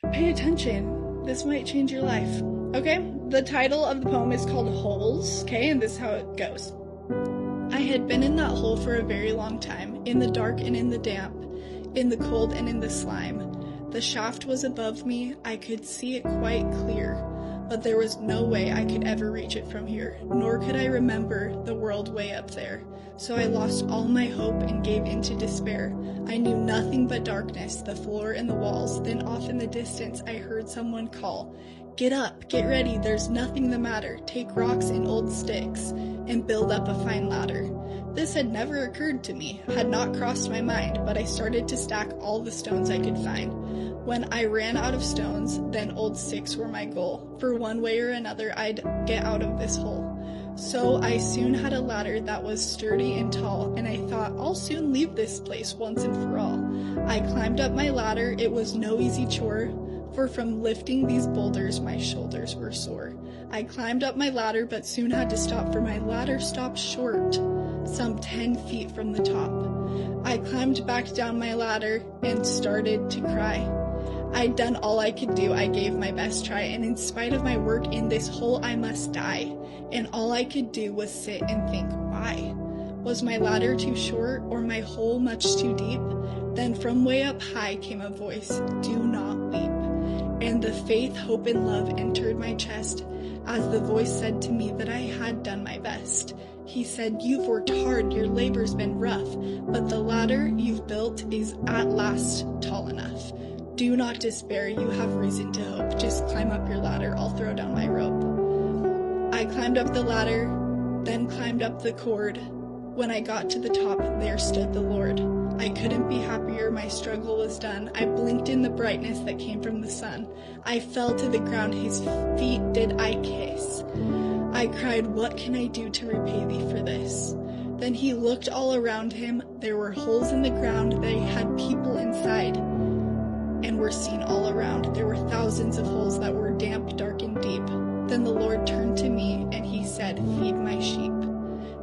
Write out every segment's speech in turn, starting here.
Pay attention. This might change your life. Okay? The title of the poem is called Holes, okay? And this is how it goes. I had been in that hole for a very long time, in the dark and in the damp, in the cold and in the slime. The shaft was above me, I could see it quite clear, but there was no way I could ever reach it from here, nor could I remember the world way up there. So I lost all my hope and gave into despair. I knew nothing but darkness, the floor and the walls. Then off in the distance I heard someone call, "Get up, get ready, there's nothing the matter. Take rocks and old sticks and build up a fine ladder." This had never occurred to me, had not crossed my mind, but I started to stack all the stones I could find. When I ran out of stones, then old sticks were my goal. For one way or another, I'd get out of this hole. So I soon had a ladder that was sturdy and tall, and I thought I'll soon leave this place once and for all. I climbed up my ladder, it was no easy chore, for from lifting these boulders my shoulders were sore. I climbed up my ladder but soon had to stop, for my ladder stopped short, some 10 feet from the top. I climbed back down my ladder and started to cry. I'd done all I could do, I gave my best try, and in spite of my work in this hole I must die. And all I could do was sit and think, why? Was my ladder too short, or my hole much too deep? Then from way up high came a voice, "Do not weep." And the faith, hope, and love entered my chest, as the voice said to me that I had done my best. He said, "You've worked hard, your labor's been rough, but the ladder you've built is at last tall enough. Do not despair, you have reason to hope. Just climb up your ladder, I'll throw down my rope." I climbed up the ladder, then climbed up the cord. When I got to the top, there stood the Lord. I couldn't be happier, my struggle was done. I blinked in the brightness that came from the sun. I fell to the ground, his feet did I kiss. I cried, "What can I do to repay thee for this?" Then he looked all around him. There were holes in the ground, they had people inside, and were seen all around. There were thousands of holes that were damp, dark, and deep. Then the Lord turned to me, and he said, "Feed my sheep."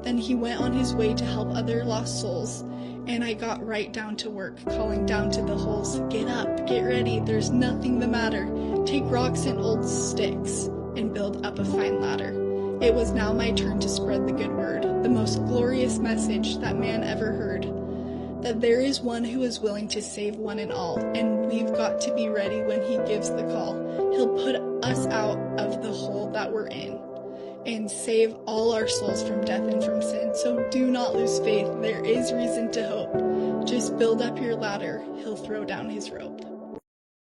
Then he went on his way to help other lost souls, and I got right down to work, calling down to the holes, "Get up, get ready, there's nothing the matter. Take rocks and old sticks, and build up a fine ladder." It was now my turn to spread the good word, the most glorious message that man ever heard, that there is one who is willing to save one and all, and we've got to be ready when he gives the call. He'll put us out of the hole that we're in, and save all our souls from death and from sin. So do not lose faith, there is reason to hope. Just build up your ladder, he'll throw down his rope.